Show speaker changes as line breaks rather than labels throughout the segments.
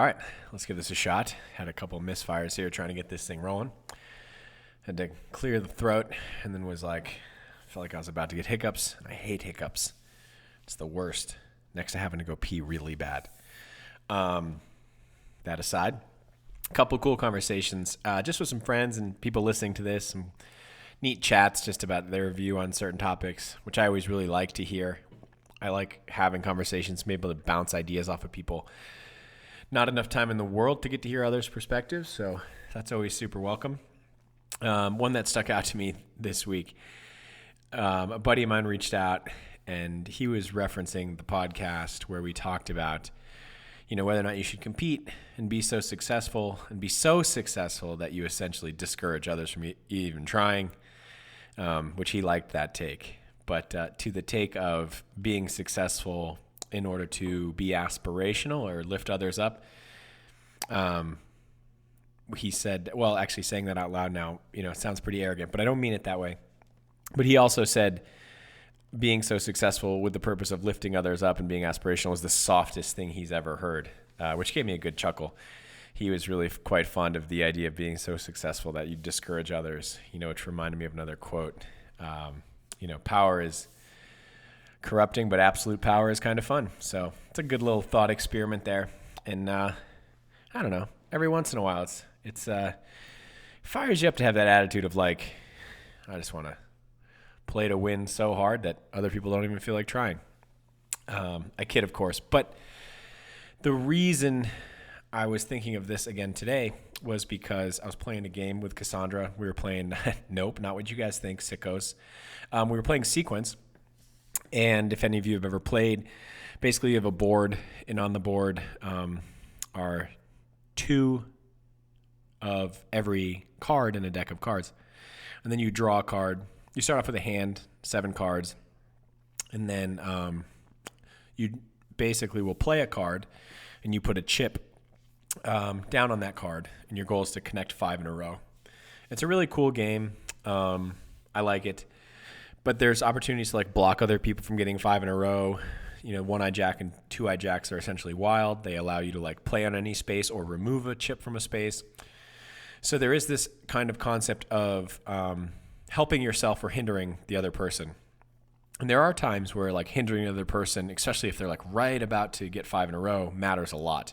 All right, let's give this a shot. Had a couple misfires here trying to get this thing rolling. Had to clear the throat and then felt like I was about to get hiccups. I hate hiccups. It's the worst, next to having to go pee really bad. That aside, a couple cool conversations just with some friends and people listening to this. Some neat chats just about their view on certain topics, which I always really like to hear. I like having conversations, be able to bounce ideas off of people. Not enough time in the world to get to hear others' perspectives, so that's always super welcome. One that stuck out to me this week, a buddy of mine reached out, and he was referencing the podcast where we talked about, whether or not you should compete and be so successful that you essentially discourage others from even trying, which he liked that take. But to the take of being successful in order to be aspirational or lift others up, he said, well, actually saying that out loud now, it sounds pretty arrogant, but I don't mean it that way. But he also said being so successful with the purpose of lifting others up and being aspirational is the softest thing he's ever heard, which gave me a good chuckle. He was really quite fond of the idea of being so successful that you discourage others, which reminded me of another quote. Power is corrupting, but absolute power is kind of fun. So it's a good little thought experiment there. And I don't know, every once in a while it's fires you up to have that attitude of I just want to play to win so hard that other people don't even feel like trying. I kid, of course, but the reason I was thinking of this again today was because I was playing a game with Cassandra. We were playing, nope, not what you guys think, sickos. We were playing Sequence. And if any of you have ever played, basically you have a board, and on the board are two of every card in a deck of cards. And then you draw a card. You start off with a hand, 7 cards, and then you basically will play a card, and you put a chip down on that card, and your goal is to connect 5 in a row. It's a really cool game. I like it. But there's opportunities to block other people from getting 5 in a row. One-eye jack and two-eye jacks are essentially wild. They allow you to play on any space or remove a chip from a space. So there is this kind of concept of helping yourself or hindering the other person. And there are times where hindering the other person, especially if they're right about to get 5 in a row, matters a lot.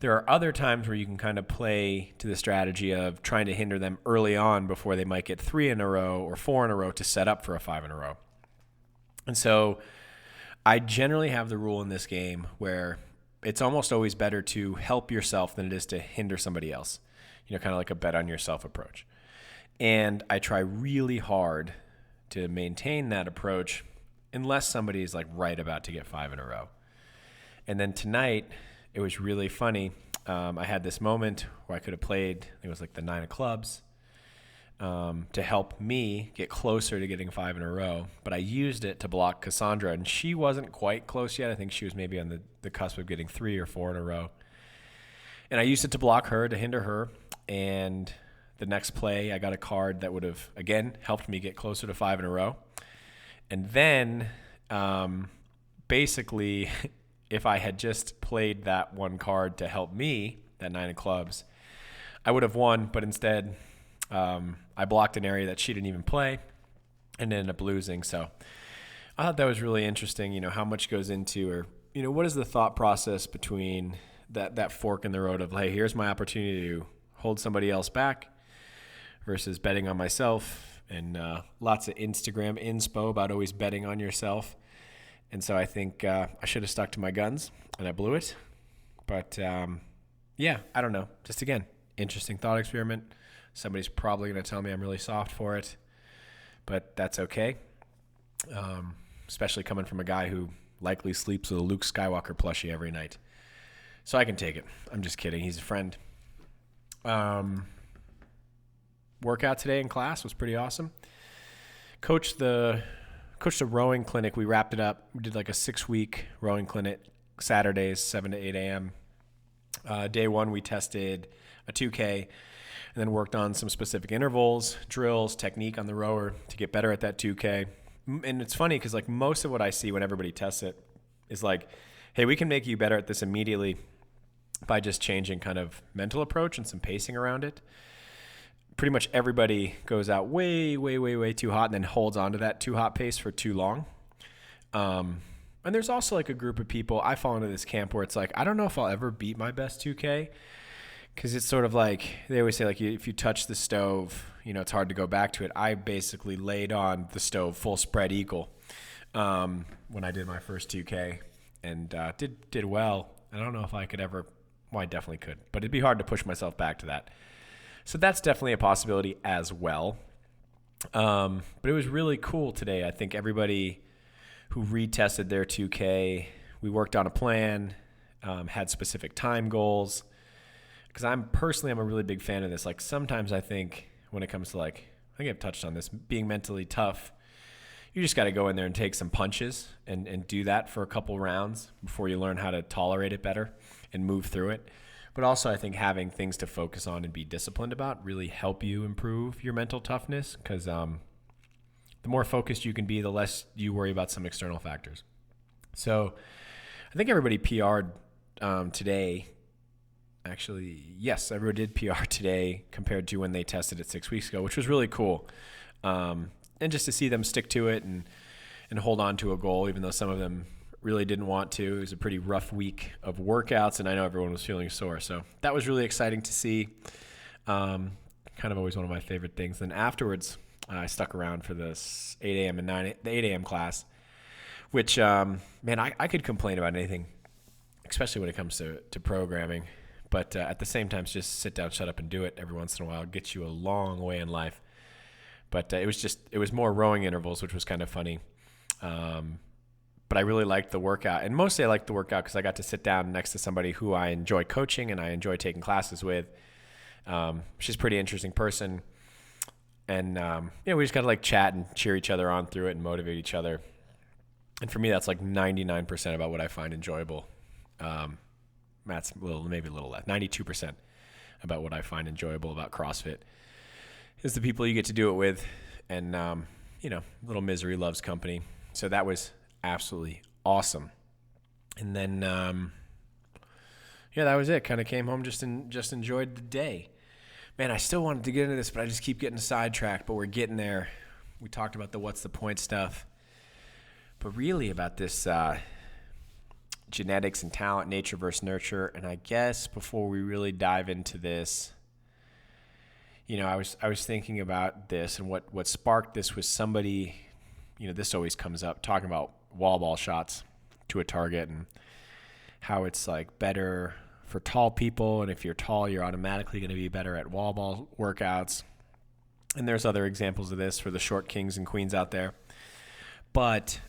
There are other times where you can kind of play to the strategy of trying to hinder them early on before they might get 3 in a row or 4 in a row to set up for a 5 in a row. And so I generally have the rule in this game where it's almost always better to help yourself than it is to hinder somebody else, kind of like a bet on yourself approach. And I try really hard to maintain that approach unless somebody is right about to get 5 in a row. And then tonight, it was really funny. I had this moment where I could have played, I think it was the 9 of clubs, to help me get closer to getting 5 in a row. But I used it to block Cassandra, and she wasn't quite close yet. I think she was maybe on the cusp of getting 3 or 4 in a row. And I used it to block her, to hinder her. And the next play, I got a card that would have, again, helped me get closer to 5 in a row. And then basically, if I had just played that one card to help me, that 9 of clubs, I would have won. But instead, I blocked an area that she didn't even play and ended up losing. So I thought that was really interesting, how much goes into, or, what is the thought process between that fork in the road of, hey, here's my opportunity to hold somebody else back versus betting on myself, and lots of Instagram inspo about always betting on yourself. And so I think I should have stuck to my guns, and I blew it. But, yeah, I don't know. Just, again, interesting thought experiment. Somebody's probably going to tell me I'm really soft for it, but that's okay, especially coming from a guy who likely sleeps with a Luke Skywalker plushie every night. So I can take it. I'm just kidding. He's a friend. Workout today in class was pretty awesome. Coached the rowing clinic. We wrapped it up. We did a 6-week rowing clinic, Saturdays, 7 to 8 a.m. Day 1, we tested a 2K and then worked on some specific intervals, drills, technique on the rower to get better at that 2K. And it's funny because most of what I see when everybody tests it is hey, we can make you better at this immediately. by just changing kind of mental approach and some pacing around it. Pretty much everybody goes out way, way, way, way too hot and then holds onto that too hot pace for too long. And there's also like a group of people, I fall into this camp where it's like, I don't know if I'll ever beat my best 2K, because it's sort of like, they always say like, if you touch the stove, it's hard to go back to it. I basically laid on the stove full spread eagle when I did my first 2K and did well. I don't know if I could ever, well, I definitely could, but it'd be hard to push myself back to that. So that's definitely a possibility as well. But it was really cool today. I think everybody who retested their 2K, we worked on a plan, had specific time goals. Because I'm a really big fan of this. Like sometimes I think when it comes to like, I think I've touched on this, being mentally tough, you just got to go in there and take some punches and do that for a couple rounds before you learn how to tolerate it better and move through it. But also I think having things to focus on and be disciplined about really help you improve your mental toughness, because the more focused you can be, the less you worry about some external factors. So I think everybody PR'd today. Actually, yes, everybody did PR today compared to when they tested it 6 weeks ago, which was really cool. And just to see them stick to it and hold on to a goal, even though some of them really didn't want to. It was a pretty rough week of workouts, and I know everyone was feeling sore. So that was really exciting to see. Kind of always one of my favorite things. Then afterwards, I stuck around for this 8 a.m. and the 8 a.m. class, which, man, I could complain about anything, especially when it comes to programming. But at the same time, just sit down, shut up, and do it every once in a while gets you a long way in life. But it was more rowing intervals, which was kind of funny. But I really liked the workout. And mostly I liked the workout because I got to sit down next to somebody who I enjoy coaching and I enjoy taking classes with. She's a pretty interesting person. And, we just got to like chat and cheer each other on through it and motivate each other. And for me, that's like 99% about what I find enjoyable. Matt's maybe a little less, 92% about what I find enjoyable about CrossFit is the people you get to do it with. And, little misery loves company. So that was absolutely awesome. And then, that was it. Kind of came home, just enjoyed the day. Man, I still wanted to get into this, but I just keep getting sidetracked, but we're getting there. We talked about the what's the point stuff, but really about this genetics and talent, nature versus nurture. And I guess before we really dive into this, I was thinking about this, and what sparked this was somebody, this always comes up, talking about wall ball shots to a target and how it's like better for tall people, and if you're tall, you're automatically going to be better at wall ball workouts. And there's other examples of this for the short kings and queens out there. But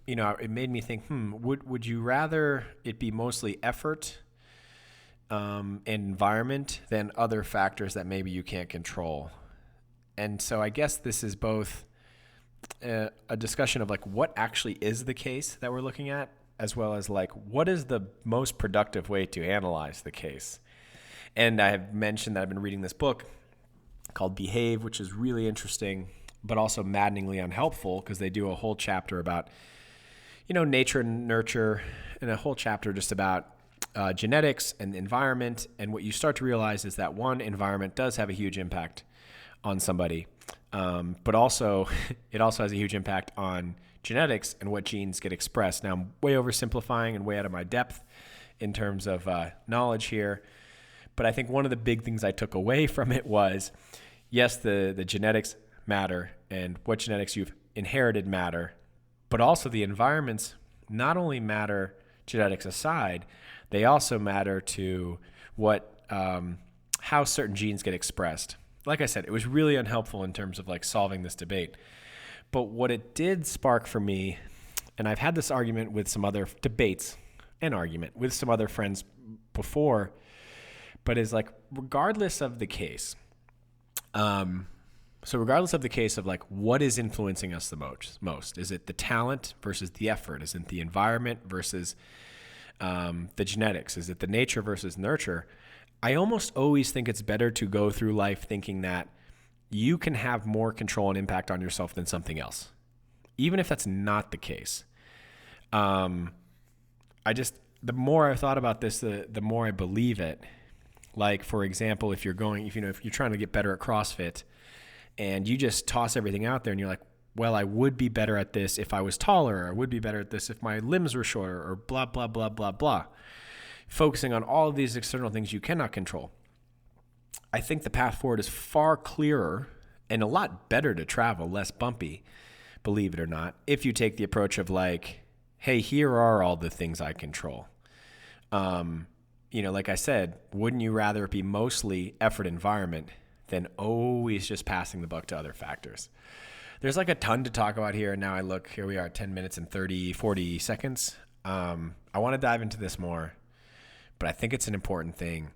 it made me think, would you rather it be mostly effort and environment than other factors that maybe you can't control? And so I guess this is both a discussion of like what actually is the case that we're looking at, as well as like what is the most productive way to analyze the case. And I have mentioned that I've been reading this book called Behave, which is really interesting, but also maddeningly unhelpful, because they do a whole chapter about, nature and nurture, and a whole chapter just about genetics and environment. And what you start to realize is that one, environment does have a huge impact on somebody, but also it also has a huge impact on genetics and what genes get expressed. Now, I'm way oversimplifying and way out of my depth in terms of knowledge here, but I think one of the big things I took away from it was, yes, the genetics matter and what genetics you've inherited matter, but also the environments not only matter, genetics aside, they also matter to how certain genes get expressed. Like I said, it was really unhelpful in terms of like solving this debate. But what it did spark for me, and I've had this argument with some other debates and argument with some other friends before, but is like, regardless of the case, regardless of the case of like what is influencing us the most, is it the talent versus the effort? Is it the environment versus the genetics? Is it the nature versus nurture? I almost always think it's better to go through life thinking that you can have more control and impact on yourself than something else, even if that's not the case. I the more I've thought about this, the more I believe it. Like, for example, if you're trying to get better at CrossFit and you just toss everything out there and you're like, well, I would be better at this if I was taller, or I would be better at this if my limbs were shorter, or blah, blah, blah, blah, blah. Focusing on all of these external things you cannot control. I think the path forward is far clearer and a lot better to travel, less bumpy, believe it or not, if you take the approach of like, hey, here are all the things I control. Like I said, wouldn't you rather it be mostly effort environment than always just passing the buck to other factors? There's like a ton to talk about here. And now here we are, 10 minutes and 40 seconds. I want to dive into this more, but I think it's an important thing.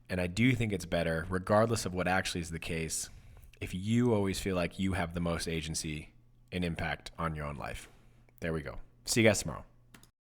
And I do think it's better, regardless of what actually is the case, if you always feel like you have the most agency and impact on your own life. There we go. See you guys tomorrow.